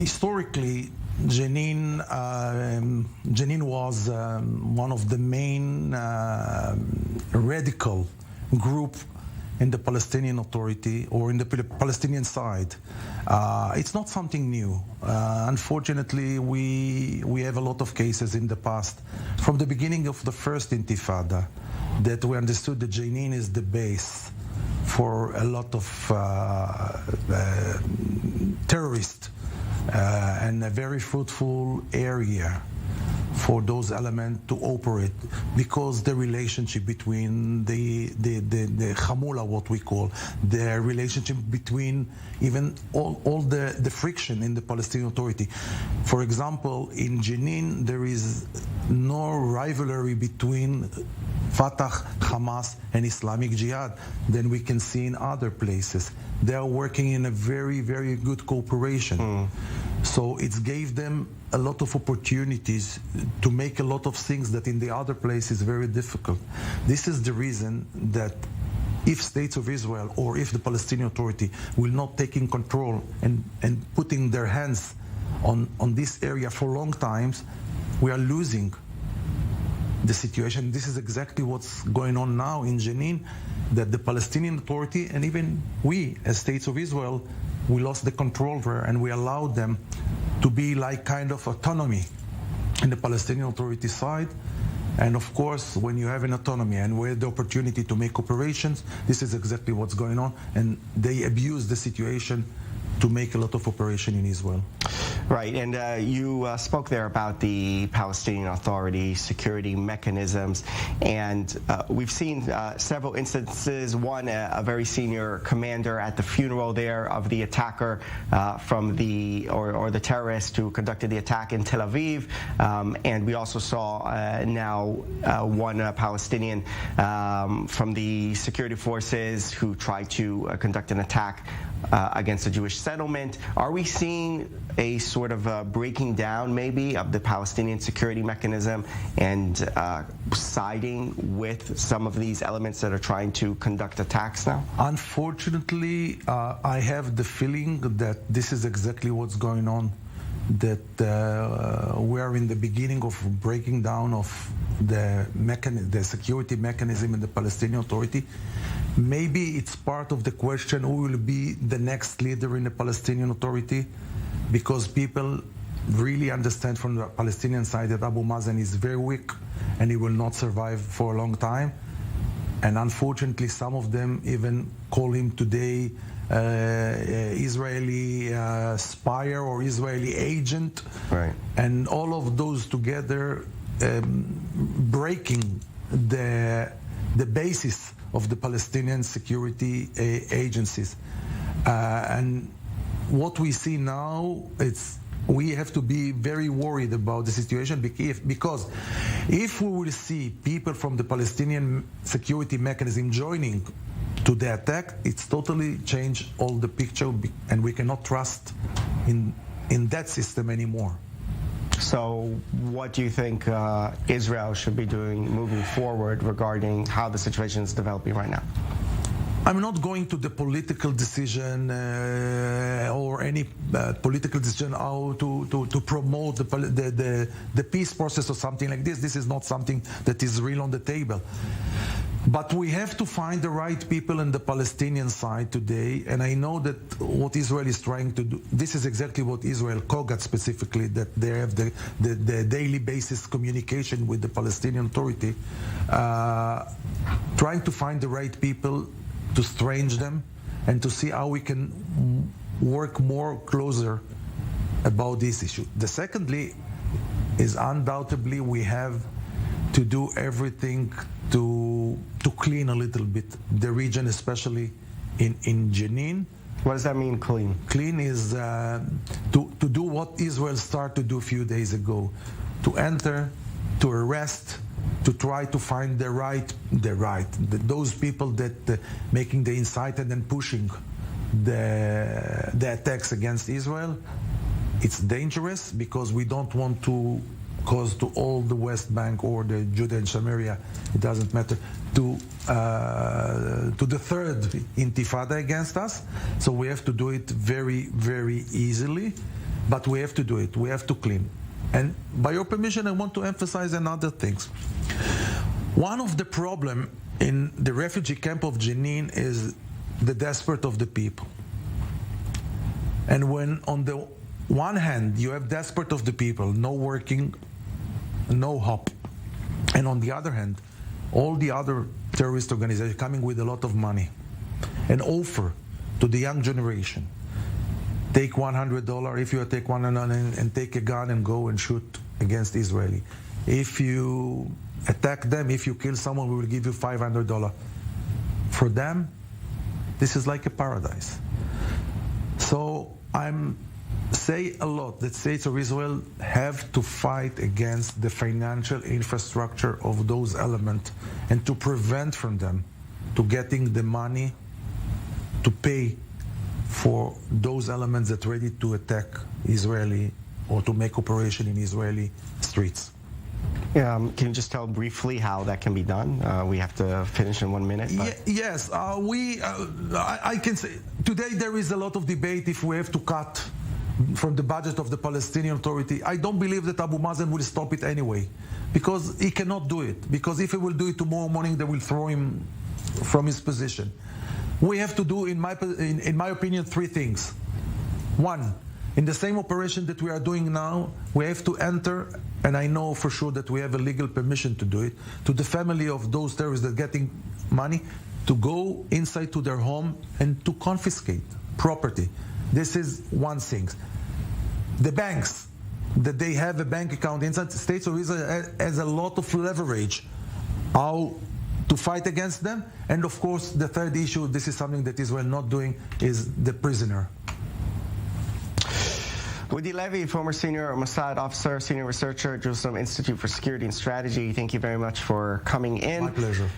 Historically, Jenin was one of the main radical group in the Palestinian Authority or in the Palestinian side. It's not something new. Unfortunately, we have a lot of cases in the past. From the beginning of the first Intifada, that we understood that Jenin is the base for a lot of terrorists and a very fruitful area for those elements to operate, because the relationship between the Hamula, what we call, the relationship between even all the friction in the Palestinian Authority. For example, in Jenin, there is no rivalry between Fatah, Hamas, and Islamic Jihad than we can see in other places. They are working in a very, very good cooperation. So it gave them a lot of opportunities to make a lot of things that in the other place is very difficult. This is the reason that if States of Israel or if the Palestinian Authority will not take in control and putting their hands on this area for long times, we are losing the situation. This is exactly what's going on now in Jenin, that the Palestinian Authority and even we as States of Israel, we lost the control there and we allowed them to be like kind of autonomy in the Palestinian Authority side. And of course, when you have an autonomy and we have the opportunity to make operations, this is exactly what's going on, and they abuse the situation to make a lot of operation in Israel. Right, and you spoke there about the Palestinian Authority security mechanisms, and we've seen several instances. One, a very senior commander at the funeral there of the attacker from the terrorist who conducted the attack in Tel Aviv, and we also saw now one Palestinian from the security forces who tried to conduct an attack against a Jewish settlement. Are we seeing a sort of breaking down maybe of the Palestinian security mechanism and siding with some of these elements that are trying to conduct attacks now? Unfortunately, I have the feeling that this is exactly what's going on, that we are in the beginning of breaking down of the security mechanism in the Palestinian Authority. Maybe it's part of the question who will be the next leader in the Palestinian Authority, because people really understand from the Palestinian side that Abu Mazen is very weak and he will not survive for a long time. And unfortunately, some of them even call him today Israeli spy or Israeli agent. Right. And all of those together breaking the basis of the Palestinian security agencies. And what we see now, we have to be very worried about the situation, because if we will see people from the Palestinian security mechanism joining to the attack, it's totally changed all the picture, and we cannot trust in that system anymore. So what do you think Israel should be doing moving forward regarding how the situation is developing right now? I'm not going to the political decision or any political decision how to promote the peace process or something like this. This is not something that is real on the table. But we have to find the right people in the Palestinian side today, and I know that what Israel is trying to do, this is exactly what Israel, Kogat specifically, that they have the daily basis communication with the Palestinian Authority, trying to find the right people to strange them and to see how we can work more closer about this issue. The secondly is undoubtedly we have to do everything to clean a little bit the region, especially in Jenin. What does that mean, clean? Clean is to do what Israel started to do a few days ago, to enter, to arrest, to try to find those people that making the incited and pushing the attacks against Israel. It's dangerous because we don't want to cause to all the West Bank or the Judah and Samaria, it doesn't matter, to the third intifada against us. So we have to do it very, very easily. but we have to do it. We have to clean. And by your permission, I want to emphasize another things. One of the problem in the refugee camp of Jenin is the desperate of the people. And when on the one hand you have desperate of the people, no working, no hope, and on the other hand, all the other terrorist organizations coming with a lot of money and offer to the young generation, take $100 if you take $100 and take a gun and go and shoot against Israeli. If you attack them, if you kill someone, we will give you $500. For them, this is like a paradise. So I'm say a lot that states of Israel have to fight against the financial infrastructure of those elements and to prevent from them to getting the money to pay for those elements that are ready to attack Israeli or to make operation in Israeli streets. Can you just tell briefly how that can be done? We have to finish in 1 minute. Yes, I can say today there is a lot of debate if we have to cut from the budget of the Palestinian Authority. I don't believe that Abu Mazen will stop it anyway, because he cannot do it. Because if he will do it tomorrow morning, they will throw him from his position. We have to do, in my opinion, three things. One, in the same operation that we are doing now, we have to enter, and I know for sure that we have a legal permission to do it, to the family of those terrorists that are getting money, to go inside to their home and to confiscate property. This is one thing. The banks, that they have a bank account inside the States of Israel has a lot of leverage. How to fight against them? And of course, the third issue, this is something that Israel not doing, is the prisoner. Udi Levi, former senior Mossad officer, senior researcher at Jerusalem Institute for Security and Strategy. Thank you very much for coming in. My pleasure.